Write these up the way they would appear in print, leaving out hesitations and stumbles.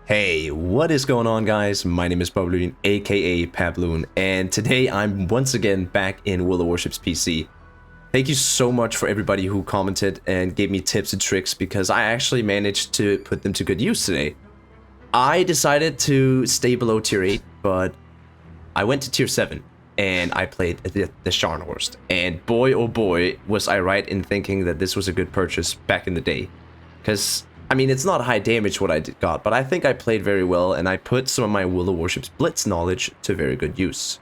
Hey, what is going on, guys? My name is Pabloon, aka Pabloon, and today I'm once again back in World of Warships PC. Thank you so much for everybody who commented and gave me tips and tricks, because I actually managed to put them to good use today. I decided to stay below tier 8, but I went to tier 7 and I played the Scharnhorst. And boy oh boy, was I right in thinking that this was a good purchase back in the day. Because I mean, it's not high damage what I got, but I think I played very well, and I put some of my World of Warships blitz knowledge to very good use.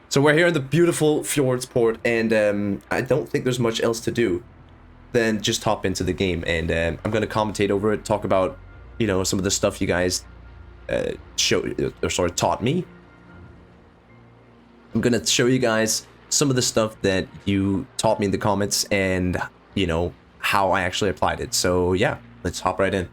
So we're here in the beautiful Fjords port, and I don't think there's much else to do than just hop into the game, and I'm gonna commentate over it, talk about, you know, some of the stuff you guys taught me. I'm gonna show you guys some of the stuff that you taught me in the comments, and you know how I actually applied it. So yeah. Let's hop right in.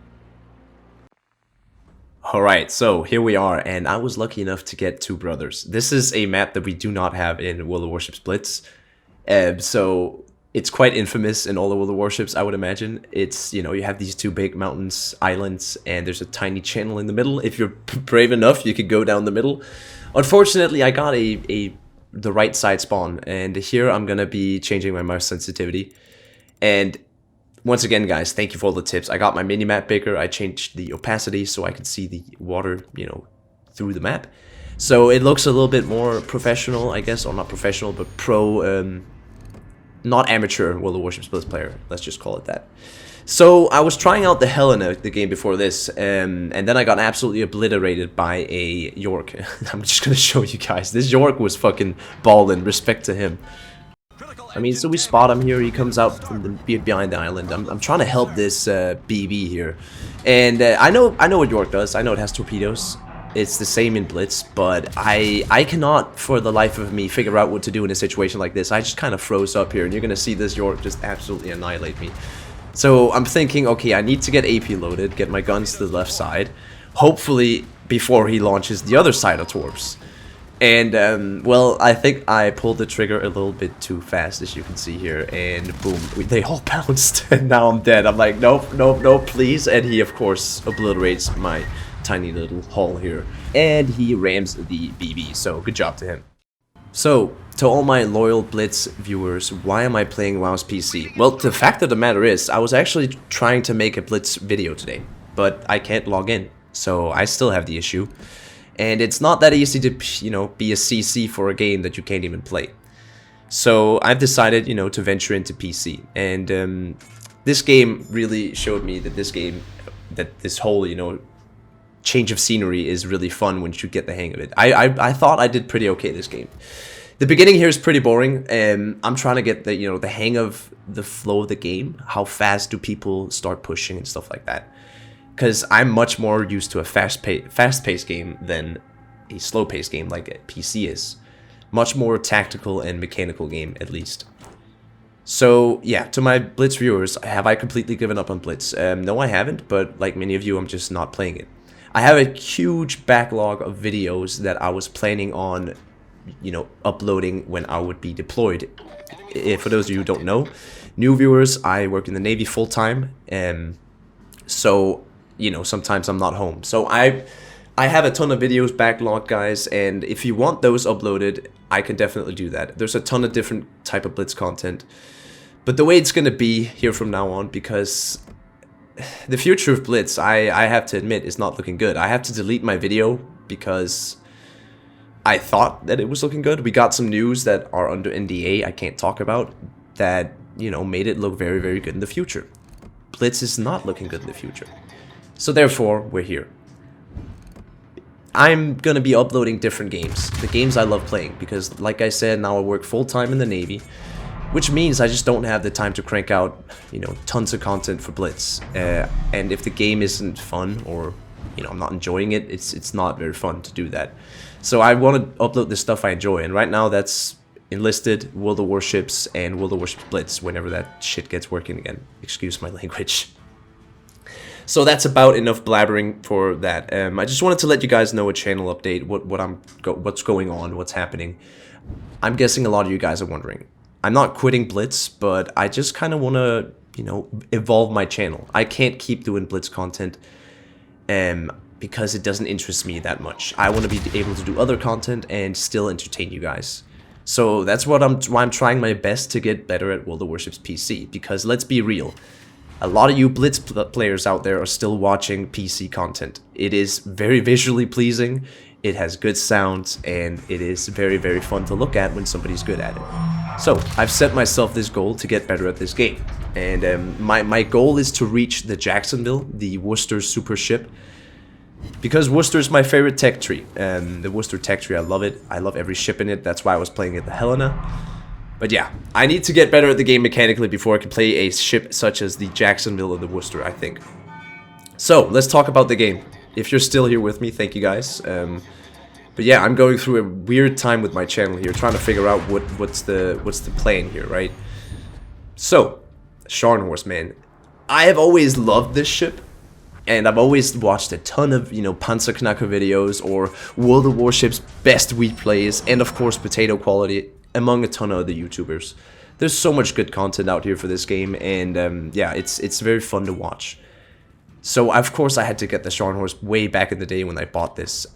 Alright, so here we are, and I was lucky enough to get two brothers. This is a map that we do not have in World of Warships Blitz. So it's quite infamous in all the World of Warships, I would imagine. It's, you know, you have these two big mountains, islands, and there's a tiny channel in the middle. If you're brave enough, you could go down the middle. Unfortunately, I got the right side spawn, and here I'm gonna be changing my mouse sensitivity. And once again, guys, thank you for all the tips. I got my mini-map bigger. I changed the opacity so I can see the water, you know, through the map. So it looks a little bit more professional, I guess. Or not professional, but pro, not amateur World of Warships Blitz player. Let's just call it that. So I was trying out the Helena, the game before this, and then I got absolutely obliterated by a York. I'm just going to show you guys. This York was fucking ballin', respect to him. I mean, so we spot him here. He comes out from behind the island. I'm trying to help this BB here, and I know what York does. I know it has torpedoes. It's the same in Blitz, but I cannot for the life of me figure out what to do in a situation like this. I just kind of froze up here, and you're gonna see this York just absolutely annihilate me. So I'm thinking, okay, I need to get AP loaded, get my guns to the left side, hopefully before he launches the other side of torps. And, well, I think I pulled the trigger a little bit too fast, as you can see here, and boom, they all bounced, and now I'm dead. I'm like, nope, nope, nope, please, and he, of course, obliterates my tiny little hull here, and he rams the BB, so good job to him. So, to all my loyal Blitz viewers, why am I playing WoW's PC? Well, the fact of the matter is, I was actually trying to make a Blitz video today, but I can't log in, so I still have the issue. And it's not that easy to, you know, be a CC for a game that you can't even play. So I've decided, you know, to venture into PC. And this game really showed me that this whole, you know, change of scenery is really fun once you get the hang of it. I thought I did pretty okay this game. The beginning here is pretty boring, and I'm trying to get the, you know, the hang of the flow of the game. How fast do people start pushing and stuff like that. Because I'm much more used to a fast-paced game than a slow-paced game like a PC is. Much more tactical and mechanical game, at least. So, yeah, to my Blitz viewers, have I completely given up on Blitz? No, I haven't, but like many of you, I'm just not playing it. I have a huge backlog of videos that I was planning on, you know, uploading when I would be deployed. For those of you who don't know, new viewers, I work in the Navy full-time, so you know, sometimes I'm not home. So I have a ton of videos backlogged, guys, and if you want those uploaded, I can definitely do that. There's a ton of different type of Blitz content. But the way it's gonna be here from now on, because the future of Blitz, I have to admit, is not looking good. I have to delete my video because I thought that it was looking good. We got some news that are under NDA I can't talk about that, you know, made it look very, very good in the future. Blitz is not looking good in the future. So therefore, we're here. I'm gonna be uploading different games, the games I love playing, because like I said, now I work full-time in the Navy, which means I just don't have the time to crank out, you know, tons of content for Blitz. And if the game isn't fun, or, you know, I'm not enjoying it, it's not very fun to do that. So I want to upload the stuff I enjoy, and right now that's Enlisted, World of Warships, and World of Warships Blitz, whenever that shit gets working again. Excuse my language. So that's about enough blabbering for that. I just wanted to let you guys know a channel update, what's going on, what's happening. I'm guessing a lot of you guys are wondering. I'm not quitting Blitz, but I just kind of want to, you know, evolve my channel. I can't keep doing Blitz content. because it doesn't interest me that much. I want to be able to do other content and still entertain you guys. So that's why I'm trying my best to get better at World of Warships PC, because let's be real, a lot of you Blitz players out there are still watching PC content. It is very visually pleasing, it has good sounds, and it is very, very fun to look at when somebody's good at it. So I've set myself this goal to get better at this game, and my goal is to reach the Jacksonville, the Worcester super ship, because Worcester is my favorite tech tree. The Worcester tech tree, I love it. I love every ship in it. That's why I was playing it the Helena. But yeah, I need to get better at the game mechanically before I can play a ship such as the Jacksonville or the Worcester, I think. So, let's talk about the game. If you're still here with me, thank you guys. But yeah, I'm going through a weird time with my channel here, trying to figure out what's the plan here, right? So, Scharnhorst, man. I have always loved this ship. And I've always watched a ton of, Panzerknacker videos or World of Warships best replays, and of course potato quality, among a ton of other YouTubers. There's so much good content out here for this game, and yeah, it's very fun to watch. So of course I had to get the Scharnhorst way back in the day when I bought this.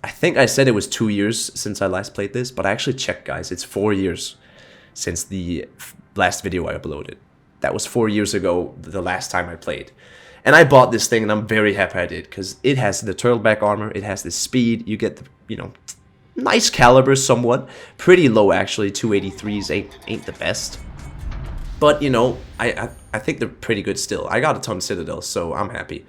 I think I said it was 2 years since I last played this, but I actually checked, guys. It's 4 years since the last video I uploaded. That was 4 years ago, the last time I played. And I bought this thing, and I'm very happy I did, because it has the turtleback armor, it has the speed, you get the, nice caliber somewhat. Pretty low, actually. 283s ain't the best. But, I think they're pretty good still. I got a ton of Citadels, so I'm happy.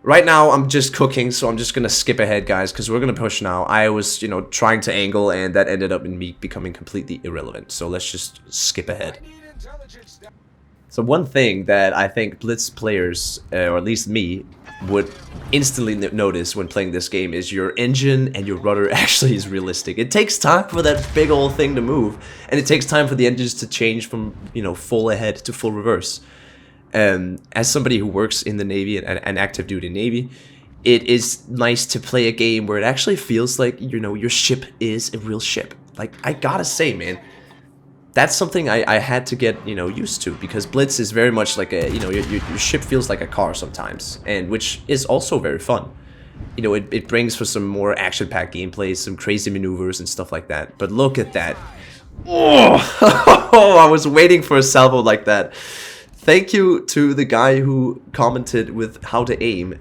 Right now, I'm just cooking, so I'm just going to skip ahead, guys, because we're going to push now. I was, trying to angle, and that ended up in me becoming completely irrelevant. So let's just skip ahead. So one thing that I think Blitz players, or at least me, would instantly notice when playing this game is your engine and your rudder actually is realistic. It takes time for that big old thing to move, and it takes time for the engines to change from, full ahead to full reverse. As somebody who works in the Navy, an active duty Navy, it is nice to play a game where it actually feels like, your ship is a real ship. Like, I gotta say, man, that's something I had to get, used to, because Blitz is very much like a, your ship feels like a car sometimes, and which is also very fun. It brings for some more action-packed gameplay, some crazy maneuvers and stuff like that. But look at that. Oh, I was waiting for a salvo like that. Thank you to the guy who commented with how to aim.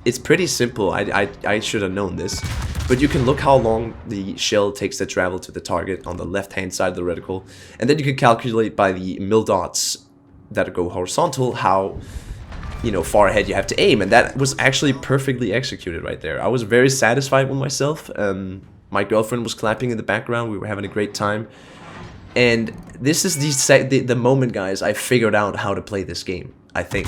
It's pretty simple. I should have known this. But you can look how long the shell takes to travel to the target on the left-hand side of the reticle. And then you can calculate by the mil dots that go horizontal how, far ahead you have to aim. And that was actually perfectly executed right there. I was very satisfied with myself. My girlfriend was clapping in the background. We were having a great time. And this is the moment, guys, I figured out how to play this game, I think.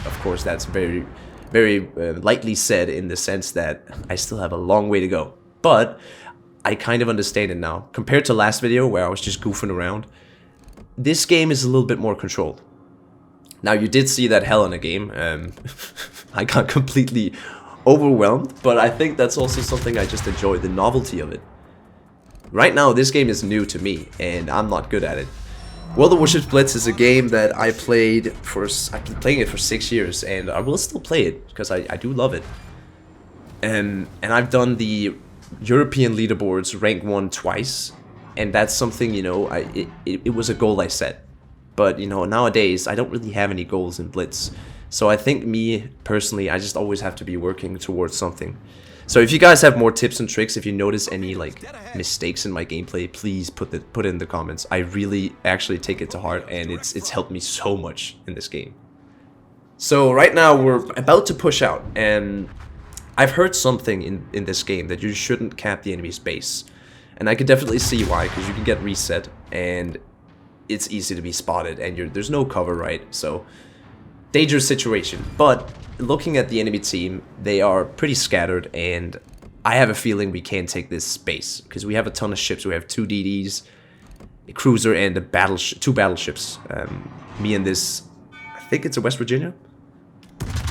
Of course, that's very, very lightly said, in the sense that I still have a long way to go. But I kind of understand it now. Compared to last video, where I was just goofing around, this game is a little bit more controlled. Now, you did see that Helena game. I got completely overwhelmed, but I think that's also something I just enjoy, the novelty of it. Right now, this game is new to me, and I'm not good at it. World of Warships Blitz is a game that I played for... I've been playing it for 6 years, and I will still play it, because I do love it. And I've done the European leaderboards rank 1 twice, and that's something, it was a goal I set. But, nowadays, I don't really have any goals in Blitz. So I think me, personally, I just always have to be working towards something. So if you guys have more tips and tricks, if you notice any mistakes in my gameplay, please put it in the comments. I really actually take it to heart, and it's helped me so much in this game. So right now we're about to push out, and I've heard something in this game that you shouldn't cap the enemy's base. And I can definitely see why, because you can get reset, and it's easy to be spotted, and there's no cover, right? So, dangerous situation. But looking at the enemy team, they are pretty scattered, and I have a feeling we can take this space, because we have a ton of ships. We have 2 DDs, a cruiser, and a 2 battleships. Me and this, I think it's a West Virginia.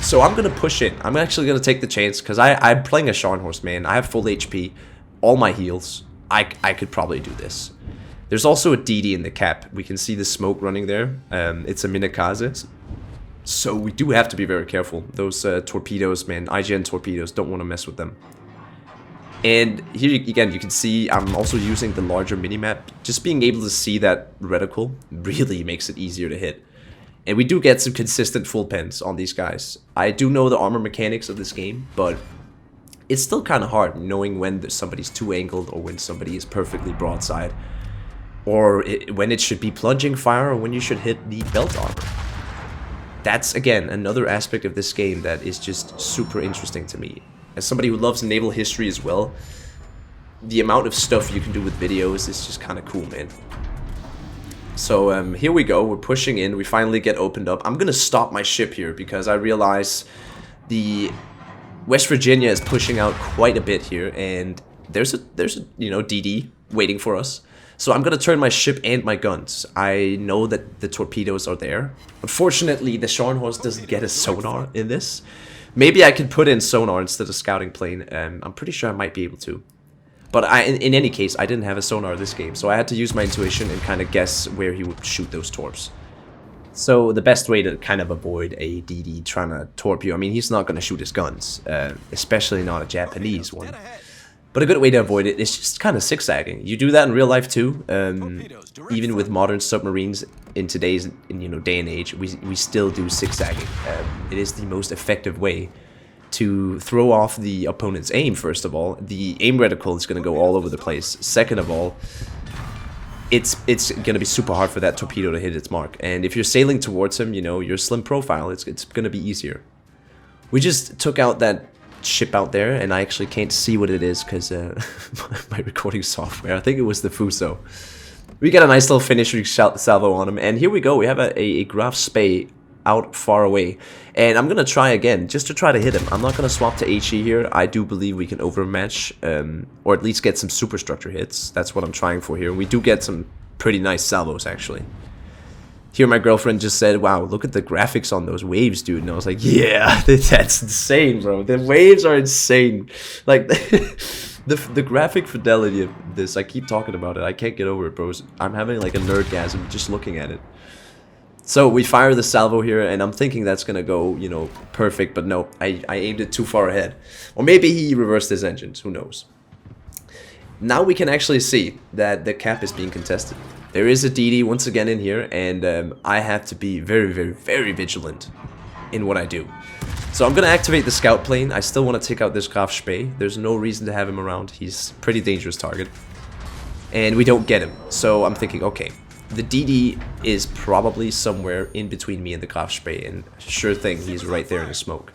So I'm gonna push in. I'm actually gonna take the chance, because I'm playing a Scharnhorst, man. I have full HP, all my heals. I could probably do this. There's also a DD in the cap. We can see the smoke running there. It's a Minakaze. So we do have to be very careful. Those torpedoes, man, IGN torpedoes, don't want to mess with them. And here again, you can see I'm also using the larger minimap. Just being able to see that reticle really makes it easier to hit. And we do get some consistent full pens on these guys. I do know the armor mechanics of this game, but it's still kind of hard knowing when somebody's too angled or when somebody is perfectly broadside. Or when it should be plunging fire or when you should hit the belt armor. That's, again, another aspect of this game that is just super interesting to me. As somebody who loves naval history as well, the amount of stuff you can do with videos is just kind of cool, man. So here we go, we're pushing in, we finally get opened up. I'm gonna stop my ship here because I realize the West Virginia is pushing out quite a bit here, and there's a you know, DD waiting for us. So I'm gonna turn my ship and my guns. I know that the torpedoes are there. Unfortunately, the Scharnhorst doesn't get a sonar in this. Maybe I could put in sonar instead of scouting plane. I'm pretty sure I might be able to. But in any case, I didn't have a sonar this game, so I had to use my intuition and kind of guess where he would shoot those torps. So the best way to kind of avoid a DD trying to torp you, I mean, he's not going to shoot his guns, especially not a Japanese one. But a good way to avoid it is just kind of zigzagging. You do that in real life too. Even with modern submarines in today's day and age, we still do zigzagging. It is the most effective way to throw off the opponent's aim. First of all, the aim reticle is going to go all over the place. Second of all, it's going to be super hard for that torpedo to hit its mark. And if you're sailing towards him, you know, your slim profile, it's going to be easier. We just took out that ship out there, and I actually can't see what it is because my recording software, I think it was the Fuso. We got a nice little finishing salvo on him, and here we go. We have a Graf Spee out far away, and I'm gonna try again just to try to hit him. I'm not gonna swap to HE here. I do believe we can overmatch or at least get some superstructure hits. That's what I'm trying for here. We do get some pretty nice salvos actually. Here my girlfriend just said, wow, look at the graphics on those waves, dude. And I was like, yeah, that's insane, bro. The waves are insane. Like, the graphic fidelity of this, I keep talking about it. I can't get over it, bro. I'm having like a nerdgasm just looking at it. So we fire the salvo here, and I'm thinking that's going to go, you know, perfect. But no, I aimed it too far ahead. Or maybe he reversed his engines. Who knows? Now we can actually see that the cap is being contested. There is a DD once again in here, and I have to be very, very, very vigilant in what I do. So I'm going to activate the scout plane. I still want to take out this Graf Spee. There's no reason to have him around. He's a pretty dangerous target. And we don't get him. So I'm thinking, okay, the DD is probably somewhere in between me and the Graf Spee, and sure thing, he's right there in the smoke.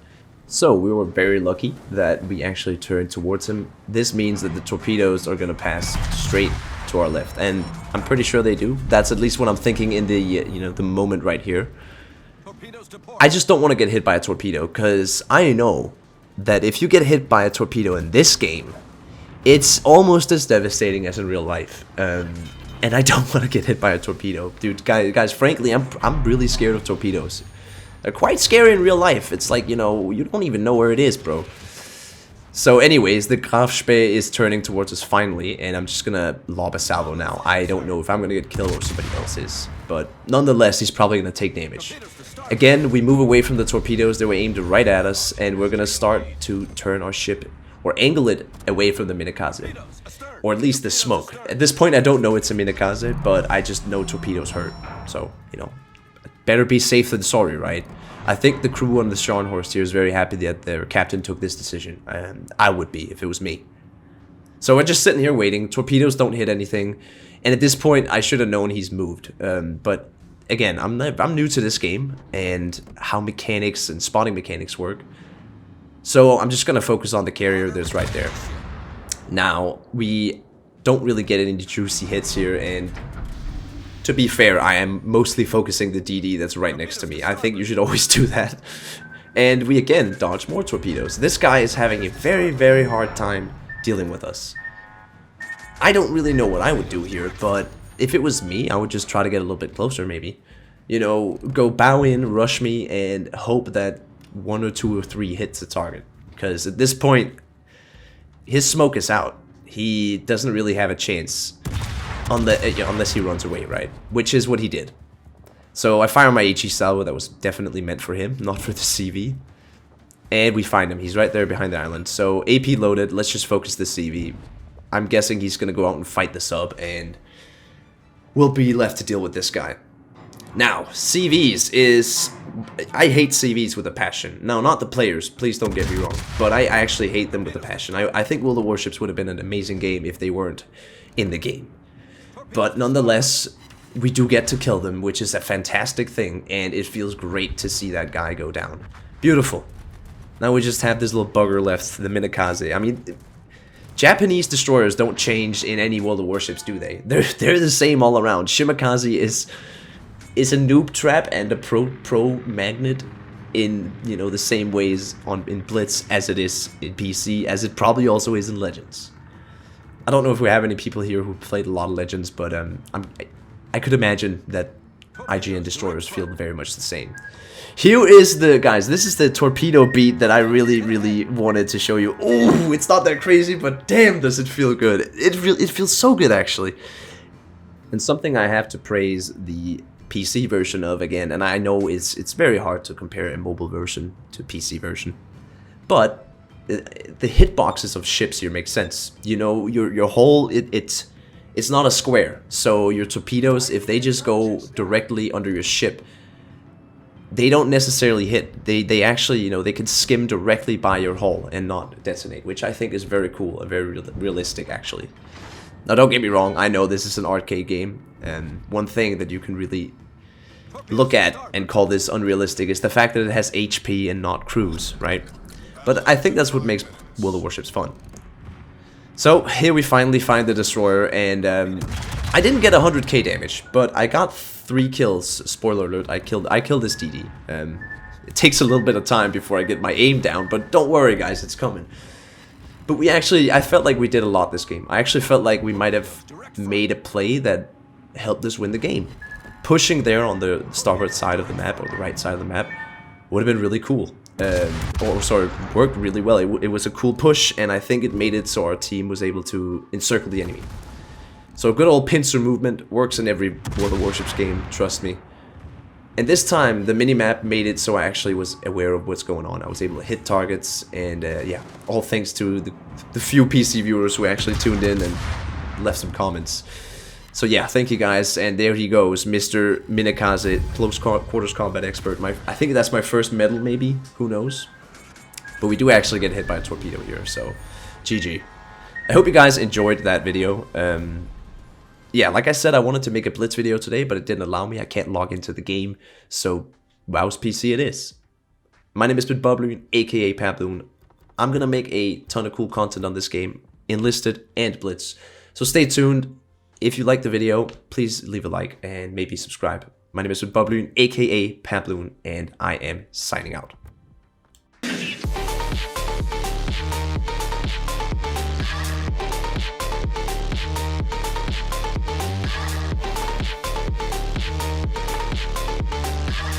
So we were very lucky that we actually turned towards him. This means that the torpedoes are going to pass straight to our left, and I'm pretty sure they do. That's at least what I'm thinking in the the moment right here. I just don't want to get hit by a torpedo, because I know that if you get hit by a torpedo in this game, it's almost as devastating as in real life. And I don't want to get hit by a torpedo, dude. Guys, frankly, I'm really scared of torpedoes. They're quite scary in real life. It's like, you know, you don't even know where it is, bro. So anyways, the Graf Spee is turning towards us finally, and I'm just gonna lob a salvo now. I don't know if I'm gonna get killed or somebody else is, but nonetheless, he's probably gonna take damage. Again, we move away from the torpedoes. They were aimed right at us, and we're gonna start to turn our ship, or angle it away from the Minakaze. Or at least the smoke. At this point, I don't know it's a Minakaze, but I just know torpedoes hurt. So, you know, better be safe than sorry, right? I think the crew on the Scharnhorst here is very happy that their captain took this decision, and I would be if it was me. So we're just sitting here waiting. Torpedoes don't hit anything, and at this point, I should have known he's moved. But again, I'm new to this game and how mechanics and spotting mechanics work. So I'm just gonna focus on the carrier that's right there. Now we don't really get any juicy hits here, and to be fair, I am mostly focusing the DD that's right next to me. I think you should always do that. And we again dodge more torpedoes. This guy is having a very, very hard time dealing with us. I don't really know what I would do here, but if it was me, I would just try to get a little bit closer maybe. You know, go bow in, rush me, and hope that 1 or 2 or 3 hits the target. Because at this point, his smoke is out. He doesn't really have a chance unless he runs away, right? Which is what he did. So I fire my HE salvo that was definitely meant for him, not for the CV. And we find him. He's right there behind the island. So AP loaded. Let's just focus the CV. I'm guessing he's going to go out and fight the sub, and we'll be left to deal with this guy. Now, CVs is... I hate CVs with a passion. Now, not the players, please don't get me wrong, but I actually hate them with a passion. I think World of Warships would have been an amazing game if they weren't in the game. But nonetheless, we do get to kill them, which is a fantastic thing, and it feels great to see that guy go down. Beautiful. Now we just have this little bugger left, the Minakaze. I mean, Japanese destroyers don't change in any World of Warships, do they? They're the same all around. Shimakaze is a noob trap and a pro magnet in, you know, the same ways in Blitz as it is in PC, as it probably also is in Legends. I don't know if we have any people here who played a lot of Legends, but I could imagine that IGN destroyers feel very much the same. Here is the, guys, this is the torpedo beat that I really wanted to show you. Oh, it's not that crazy, but damn does it feel good. It feels so good, actually. And something I have to praise the PC version of again, and I know it's very hard to compare a mobile version to PC version, but the hitboxes of ships here make sense. You know, your hull, it's not a square, so your torpedoes, if they just go directly under your ship, they don't necessarily hit. They actually, you know, they can skim directly by your hull and not detonate, which I think is very cool and very realistic, actually. Now, don't get me wrong, I know this is an arcade game, and one thing that you can really look at and call this unrealistic is the fact that it has HP and not cruise, right? But I think that's what makes World of Warships fun. So, here we finally find the destroyer, and I didn't get 100k damage, but I got 3 kills. Spoiler alert, I killed this DD. It takes a little bit of time before I get my aim down, but don't worry guys, it's coming. But I felt like we did a lot this game. I actually felt like we might have made a play that helped us win the game. Pushing there on the starboard side of the map, or the right side of the map, would have been really cool. Worked really well. It was a cool push, and I think it made it so our team was able to encircle the enemy. So good old pincer movement works in every World of Warships game, trust me. And this time, the minimap made it so I actually was aware of what's going on. I was able to hit targets, and yeah, all thanks to the few PC viewers who actually tuned in and left some comments. So yeah, thank you guys, and there he goes, Mr. Minakaze, close quarters combat expert. I think that's my first medal, maybe, who knows? But we do actually get hit by a torpedo here, so GG. I hope you guys enjoyed that video. Yeah, like I said, I wanted to make a Blitz video today, but it didn't allow me. I can't log into the game, so WoW's PC it is. My name is Babloon, aka Pabloon. I'm gonna make a ton of cool content on this game, Enlisted and Blitz. So stay tuned. If you liked the video, please leave a like and maybe subscribe. My name is Babloon, aka Pabloon, and I am signing out.